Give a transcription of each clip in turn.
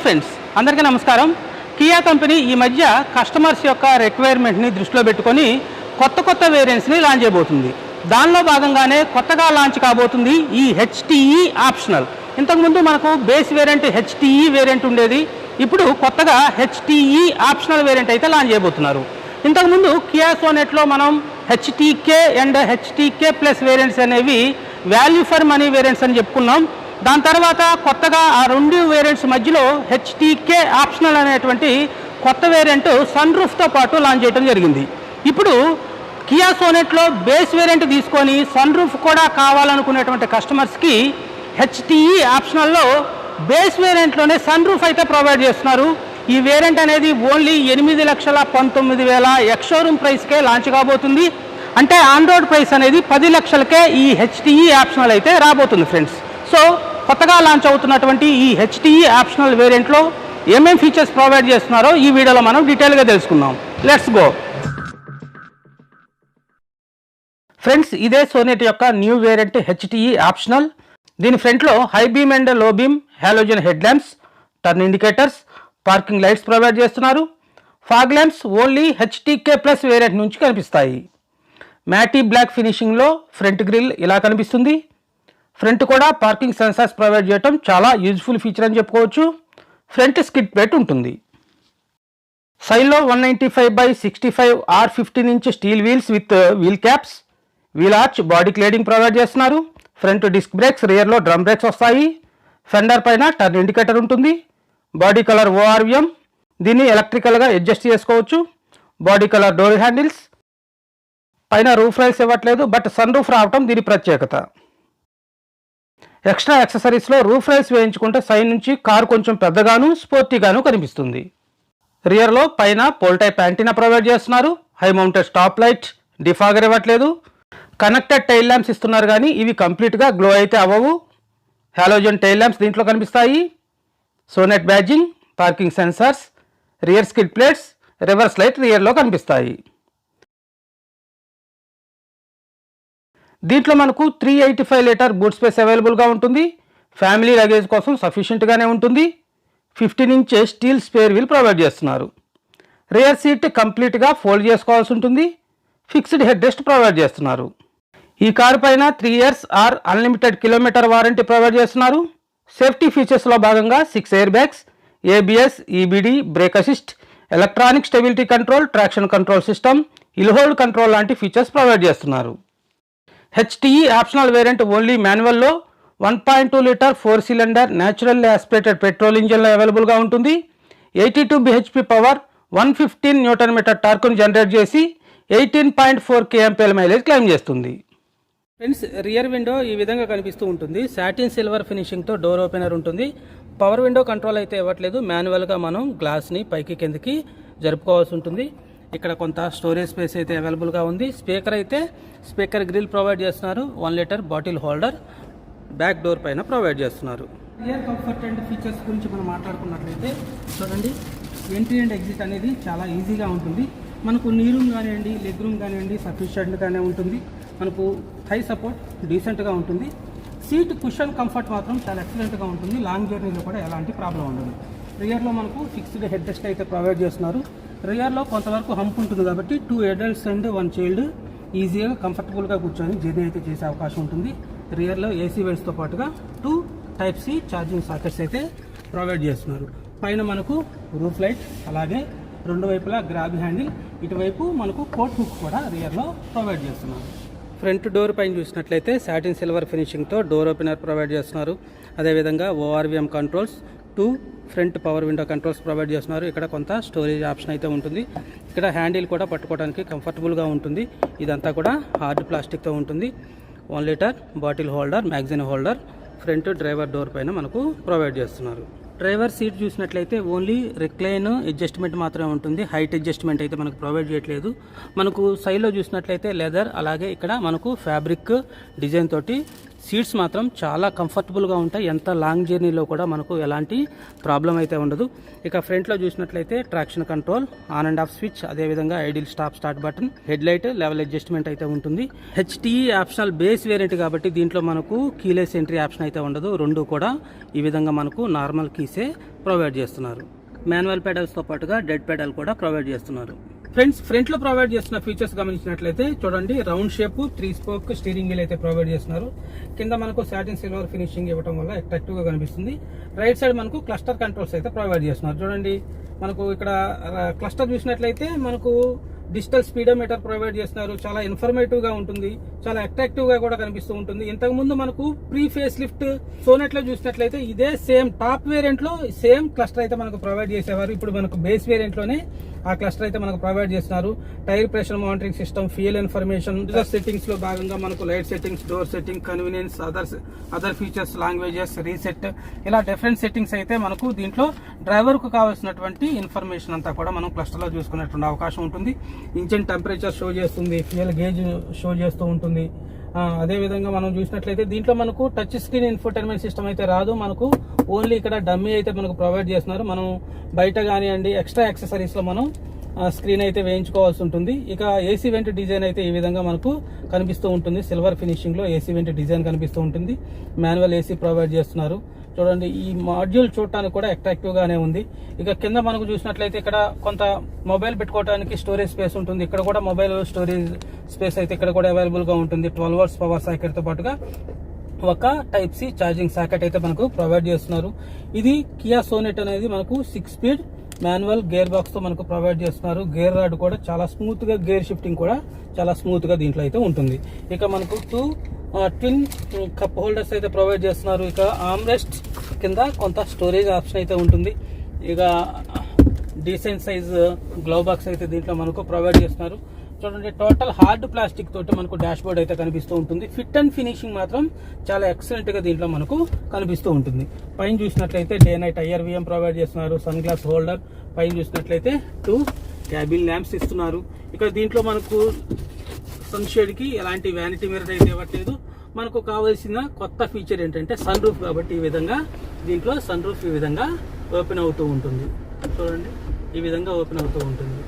Friends, అందరికీ నమస్కారం. Kia company ఈ మధ్య కస్టమర్స్ యొక్క రిక్వైర్మెంట్ని దృష్టిలో పెట్టుకొని కొత్త వేరియంట్స్ని లాంచ్ చేయబోతుంది. దానిలో భాగంగానే కొత్తగా లాంచ్ కాబోతుంది ఈ హెచ్టీఈ ఆప్షనల్. ఇంతకుముందు మనకు బేస్ వేరియంట్ హెచ్టీఈ వేరియంట్ ఉండేది. ఇప్పుడు కొత్తగా హెచ్టీఈ ఆప్షనల్ వేరియంట్ అయితే లాంచ్ చేయబోతున్నారు. ఇంతకుముందు కియా సోనెట్లో మనం HTK and HTK plus variants అనేవి వాల్యూ ఫర్ మనీ వేరియంట్స్ అని చెప్పుకున్నాం. దాని తర్వాత కొత్తగా ఆ రెండు వేరియంట్స్ మధ్యలో హెచ్టీకే ఆప్షనల్ అనేటువంటి కొత్త వేరియంట్ సన్ రూఫ్తో పాటు లాంచ్ చేయడం జరిగింది. ఇప్పుడు కియా సోనెట్లో బేస్ వేరియంట్ తీసుకొని సన్ రూఫ్ కూడా కావాలనుకునేటువంటి కస్టమర్స్కి హెచ్టీఈ ఆప్షనల్లో బేస్ వేరియంట్లోనే సన్ రూఫ్ అయితే ప్రొవైడ్ చేస్తున్నారు. ఈ వేరియంట్ అనేది ఓన్లీ 8,19,000 ఎక్స్-షోరూమ్ ప్రైస్కే లాంచ్ కాబోతుంది. అంటే ఆన్ రోడ్ ప్రైస్ అనేది 10 లక్షలకే ఈ హెచ్టీఈ ఆప్షనల్ అయితే రాబోతుంది ఫ్రెండ్స్. సో కొత్తగా లాంచ్ అవుతున్నటువంటి ఈ హెచ్టీఈ ఆప్షనల్ వేరియంట్లో ఏమేం ఫీచర్స్ ప్రొవైడ్ చేస్తున్నారో ఈ వీడియోలో మనం డీటెయిల్గా తెలుసుకుందాం. Let's go friends. ఇదే సోనెట్ యొక్క న్యూ వేరియంట్ హెచ్టీఈ ఆప్షనల్. దీని ఫ్రంట్లో high beam and low beam halogen head lamps, turn indicators, parking lights provide చేస్తున్నారు. Fog lamps only HTK plus variant నుంచి కనిపిస్తాయి. మ్యాటీ బ్లాక్ ఫినిషింగ్లో ఫ్రంట్ గ్రిల్ ఇలా కనిపిస్తుంది. ఫ్రంట్ కూడా పార్కింగ్ సెన్సార్స్ ప్రొవైడ్ చేయడం చాలా యూజ్ఫుల్ ఫీచర్ అని చెప్పుకోవచ్చు. ఫ్రంట్ స్కిడ్ ప్లేట్ ఉంటుంది. సైడ్లో 195/65 R15 inch steel wheels with wheel caps, wheel arch, body cladding provide చేస్తున్నారు. ఫ్రంట్ డిస్క్ బ్రేక్స్, రియర్లో డ్రమ్ బ్రేక్స్ వస్తాయి. ఫెండర్ పైన టర్న్ ఇండికేటర్ ఉంటుంది. బాడీ కలర్ ORVM, దీన్ని ఎలక్ట్రికల్గా అడ్జస్ట్ చేసుకోవచ్చు. Body colour door handles. పైన రూఫ్ రైల్స్ ఇవ్వట్లేదు, బట్ సన్ రూఫ్ రావటం దీని ప్రత్యేకత. ఎక్స్ట్రా యాక్సెసరీస్లో రూఫ్ రైల్స్ వేయించుకుంటే సైడ్ నుంచి కారు కొంచెం పెద్దగాను స్పోర్టీగాను కనిపిస్తుంది. రియర్లో పైన పోల్ టైప్ యాంటీనా ప్రొవైడ్ చేస్తున్నారు. High mounted stop light, defogger ఇవ్వట్లేదు. కనెక్టెడ్ టైల్ ల్యాంప్స్ ఇస్తున్నారు కానీ ఇవి కంప్లీట్గా గ్లో అయితే అవ్వవు. హాలోజన్ టైల్ ల్యాంప్స్ దీంట్లో కనిపిస్తాయి. Sonet badging, parking sensors, rear skid plates, reverse light రియర్లో కనిపిస్తాయి. దీంట్లో మనకు 385 లీటర్ బూట్ స్పేస్ అవైలబుల్గా ఉంటుంది. ఫ్యామిలీ లగేజ్ కోసం సఫిషియెంట్గానే ఉంటుంది. 15 inch steel spare wheel provide చేస్తున్నారు. రియర్ సీట్ కంప్లీట్గా ఫోల్డ్ చేసుకోవాల్సి ఉంటుంది. ఫిక్స్డ్ హెడ్ రెస్ట్ ప్రొవైడ్ చేస్తున్నారు. ఈ కారు పైన 3 years or unlimited kilometre warranty provide చేస్తున్నారు. సేఫ్టీ ఫీచర్స్లో భాగంగా 6 air bags, ABS, EBD, brake assist, electronic stability control, traction control system, hill hold control లాంటి ఫీచర్స్ ప్రొవైడ్ చేస్తున్నారు. హెచ్టీఈ ఆప్షనల్ వేరియంట్ ఓన్లీ మాన్యువల్లో 1.2 litre 4 cylinder naturally aspirated petrol ఇంజిన్లో అవైలబుల్గా ఉంటుంది. 82 bhp power, 115 Nm టార్క్ను జనరేట్ చేసి 18.4 kmpl మైలేజ్ క్లెయిమ్ చేస్తుంది. Friends, rear window ఈ విధంగా కనిపిస్తూ ఉంటుంది. సాటిన్ సిల్వర్ ఫినిషింగ్తో డోర్ ఓపెనర్ ఉంటుంది. పవర్ విండో కంట్రోల్ అయితే ఇవ్వట్లేదు. మాన్యువల్గా మనం గ్లాస్ని పైకి కిందకి జరుపుకోవాల్సి ఉంటుంది. ఇక్కడ కొంత స్టోరేజ్ స్పేస్ అయితే అవైలబుల్గా ఉంది. స్పీకర్ గ్రిల్ ప్రొవైడ్ చేస్తున్నారు. 1 litre bottle holder back door పైన ప్రొవైడ్ చేస్తున్నారు. రియర్ కంఫర్ట్ అండ్ ఫీచర్స్ గురించి మనం మాట్లాడుకున్నట్లయితే చూడండి, ఎంట్రీ అండ్ ఎగ్జిట్ అనేది చాలా ఈజీగా ఉంటుంది. మనకు నీ రూమ్ కానివ్వండి, లెగ్ రూమ్ కానివ్వండి సఫిషియెంట్గానే ఉంటుంది. మనకు థై సపోర్ట్ డీసెంట్గా ఉంటుంది. సీట్ కుషన్ కంఫర్ట్ మాత్రం చాలా ఎక్సలెంట్గా ఉంటుంది. లాంగ్ జర్నీలో కూడా ఎలాంటి ప్రాబ్లం ఉండదు. రియర్లో మనకు ఫిక్స్డ్ హెడ్ రెస్ట్ అయితే ప్రొవైడ్ చేస్తున్నారు. రియర్లో కొంతవరకు హంప్ ఉంటుంది కాబట్టి 2 adults అండ్ 1 child ఈజీగా కంఫర్టబుల్గా కూర్చొని జర్నీ అయితే చేసే అవకాశం ఉంటుంది. రియర్లో AC వెంట్స్తో పాటుగా 2 Type-C ఛార్జింగ్ సాకెట్స్ అయితే ప్రొవైడ్ చేస్తున్నారు. పైన మనకు రూఫ్ లైట్, అలాగే రెండు వైపులా గ్రాబ్ హ్యాండిల్, ఇటువైపు మనకు కోట్ హుక్ కూడా రియర్లో ప్రొవైడ్ చేస్తున్నారు. ఫ్రంట్ డోర్ పైన చూసినట్లయితే సాటిన్ సిల్వర్ ఫినిషింగ్తో డోర్ ఓపెనర్ ప్రొవైడ్ చేస్తున్నారు. అదేవిధంగా ORVM controls, 2 front power window controls provide చేస్తున్నారు. ఇక్కడ కొంత స్టోరేజ్ ఆప్షన్ అయితే ఉంటుంది. ఇక్కడ హ్యాండిల్ కూడా పట్టుకోవడానికి కంఫర్టబుల్గా ఉంటుంది. ఇదంతా కూడా హార్డ్ ప్లాస్టిక్తో ఉంటుంది. 1 litre bottle holder, magazine holder front driver door పైన మనకు ప్రొవైడ్ చేస్తున్నారు. డ్రైవర్ సీట్ చూసినట్లయితే ఓన్లీ రిక్లైన్ అడ్జస్ట్మెంట్ మాత్రమే ఉంటుంది. హైట్ అడ్జస్ట్మెంట్ అయితే మనకు ప్రొవైడ్ చేయట్లేదు. మనకు సైడ్లో చూసినట్లయితే లెదర్, అలాగే ఇక్కడ మనకు ఫ్యాబ్రిక్ డిజైన్ తోటి సీట్స్ మాత్రం చాలా కంఫర్టబుల్గా ఉంటాయి. ఎంత లాంగ్ జర్నీలో కూడా మనకు ఎలాంటి ప్రాబ్లం అయితే ఉండదు. ఇక ఫ్రంట్లో చూసినట్లయితే traction control, on and off switch, అదేవిధంగా idle start button, head light, level adjustment అయితే ఉంటుంది. HTE ఆప్షనల్ బేస్ వేరియంట్ కాబట్టి దీంట్లో మనకు కీలెస్ ఎంట్రీ ఆప్షన్ అయితే ఉండదు. రెండు కూడా ఈ విధంగా మనకు నార్మల్ కీసే ప్రొవైడ్ చేస్తున్నారు. మాన్యువల్ పెడల్స్తో పాటుగా డెడ్ పెడల్ కూడా ప్రొవైడ్ చేస్తున్నారు. ఫ్రెండ్స్, ఫ్రంట్ లో ప్రొవైడ్ చేస్తున్న ఫీచర్స్ గమనించినట్లయితే చూడండి, round shape 3 spoke steering wheel అయితే ప్రొవైడ్ చేస్తున్నారు. కింద మనకు సాటిన్ సిల్వర్ ఫినిషింగ్ ఇవ్వడం వల్ల అట్రాక్టివ్ గా కనిపిస్తుంది. రైట్ సైడ్ మనకు క్లస్టర్ కంట్రోల్స్ అయితే ప్రొవైడ్ చేస్తున్నారు. చూడండి, మనకు ఇక్కడ క్లస్టర్ చూసినట్లయితే మనకు డిజిటల్ స్పీడోమీటర్ ప్రొవైడ్ చేస్తున్నారు. చాలా ఇన్ఫర్మేటివ్ గా ఉంటుంది, చాలా అట్రాక్టివ్ గా కూడా కనిపిస్తూ ఉంటుంది. ఇంతకు ముందు మనకు ప్రీ ఫేస్ లిఫ్ట్ సోనెట్ లో చూసినట్లయితే ఇదే సేమ్ టాప్ వేరియంట్ లో సేమ్ క్లస్టర్ అయితే మనకు ప్రొవైడ్ చేసేవారు. ఇప్పుడు మనకు బేస్ వేరియంట్ లోనే ఆ క్లస్టర్ అయితే మనకు ప్రొవైడ్ చేస్తున్నారు. Tyre pressure monitoring system, fuel information, settings లో భాగంగా మనకు light settings, door setting, convenience, other features, languages, reset, ఇలా డిఫరెంట్ సెట్టింగ్స్ అయితే మనకు దీంట్లో డ్రైవర్ కు కావాల్సినటువంటి ఇన్ఫర్మేషన్ అంతా కూడా మనం క్లస్టర్ లో చూసుకునేటువంటి అవకాశం ఉంటుంది. ఇంజిన్ టెంపరేచర్ షో చేస్తుంది, ఫ్యూయల్ గేజ్ షో చేస్తూ ఉంటుంది. అదేవిధంగా మనం చూసినట్లయితే దీంట్లో మనకు టచ్ స్క్రీన్ ఇన్ఫోటైన్మెంట్ సిస్టమ్ అయితే రాదు. మనకు ఓన్లీ ఇక్కడ డమ్మీ అయితే మనకు ప్రొవైడ్ చేస్తున్నారు. మనం బయట కానివ్వండి ఎక్స్ట్రా యాక్సెసరీస్ లో మనం స్క్రీన్ అయితే వేయించుకోవాల్సి ఉంటుంది. ఇక ఏసీ వెంట్ డిజైన్ అయితే ఈ విధంగా మనకు కనిపిస్తూ ఉంటుంది. సిల్వర్ ఫినిషింగ్ లో ఏసీ వెంట్ డిజైన్ కనిపిస్తూ ఉంటుంది. మాన్యువల్ ఏసీ ప్రొవైడ్ చేస్తున్నారు. చూడండి, ఈ మాడ్యూల్ చూడటానికి కూడా అట్రాక్టివ్ గానే ఉంది. ఇక కింద మనకు చూసినట్లయితే ఇక్కడ కొంత మొబైల్ పెట్టుకోవడానికి స్టోరేజ్ స్పేస్ ఉంటుంది. ఇక్కడ కూడా మొబైల్ స్టోరేజ్ స్పేస్ అయితే ఇక్కడ కూడా అవైలబుల్ గా ఉంటుంది. 12 volts పవర్ సాకెట్ తో పాటుగా ఒక టైప్ సి ఛార్జింగ్ సాకెట్ అయితే మనకు ప్రొవైడ్ చేస్తున్నారు. ఇది కియా సోనెట్ అనేది మనకు 6 స్పీడ్ మాన్యువల్ గేర్ బాక్స్ తో మనకు ప్రొవైడ్ చేస్తున్నారు. గేర్ రాడ్ కూడా చాలా స్మూత్ గా, గేర్ షిఫ్టింగ్ కూడా చాలా స్మూత్ గా దీంట్లో అయితే ఉంటుంది. ఇక మనకు 2 ట్విన్ కప్ హోల్డర్స్ అయితే ప్రొవైడ్ చేస్తున్నారు. ఇక ఆమ్రెస్ట్ కింద కొంత స్టోరేజ్ ఆప్షన్ అయితే ఉంటుంది. ఇక డీసెంట్ సైజ్ గ్లవ్ బాక్స్ అయితే దీంట్లో మనకు ప్రొవైడ్ చేస్తున్నారు. చూడండి, టోటల్ హార్డ్ ప్లాస్టిక్ తోటి మనకు డాష్ బోర్డ్ అయితే కనిపిస్తూ ఉంటుంది. ఫిట్ అండ్ ఫినిషింగ్ మాత్రం చాలా ఎక్సలెంట్ గా దీంట్లో మనకు కనిపిస్తూ ఉంటుంది. పైన చూసినట్లయితే డే నైట్ IRVM ప్రొవైడ్ చేస్తున్నారు. సన్ గ్లాస్ హోల్డర్, పైన చూసినట్లయితే 2 క్యాబిన్ ల్యాంప్స్ ఇస్తున్నారు. ఇక దీంట్లో మనకు సన్షేడ్ కి ఎలాంటి వ్యానిటీ మిర్రర్ అయితే ఇవ్వట్లేదు. మనకు కావాల్సిన కొత్త ఫీచర్ ఏంటంటే సన్ రూఫ్ కాబట్టి ఈ విధంగా దీంట్లో సన్ రూఫ్ ఈ విధంగా ఓపెన్ అవుతూ ఉంటుంది. చూడండి, ఈ విధంగా ఓపెన్ అవుతూ ఉంటుంది.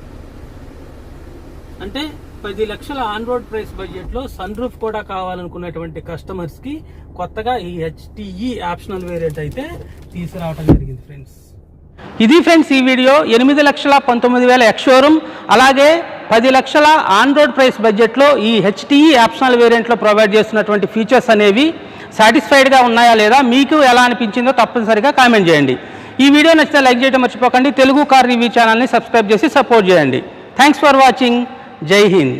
అంటే 10 లక్షల ఆన్ రోడ్ ప్రైస్ బడ్జెట్ లో సన్ రూఫ్ కూడా కావాలనుకున్నటువంటి కస్టమర్స్ కి కొత్తగా ఈ HTE ఆప్షనల్ వేరియంట్ అయితే తీసుకురావడం జరిగింది. ఫ్రెండ్స్, ఇది ఫ్రెండ్స్ ఈ వీడియో. 8,19,000 ఎక్స్ షోరూమ్, అలాగే 10 లక్షల ఆన్ రోడ్ ప్రైస్ బడ్జెట్లో ఈ HTE ఆప్షనల్ వేరియంట్లో ప్రొవైడ్ చేస్తున్నటువంటి ఫీచర్స్ అనేవి సాటిస్ఫైడ్గా ఉన్నాయా లేదా, మీకు ఎలా అనిపించిందో తప్పనిసరిగా కామెంట్ చేయండి. ఈ వీడియో నచ్చితే లైక్ చేయడం మర్చిపోకండి. తెలుగు కార్ రివ్యూ ఛానల్ని సబ్స్క్రైబ్ చేసి సపోర్ట్ చేయండి. Thanks for watching. జై హింద్.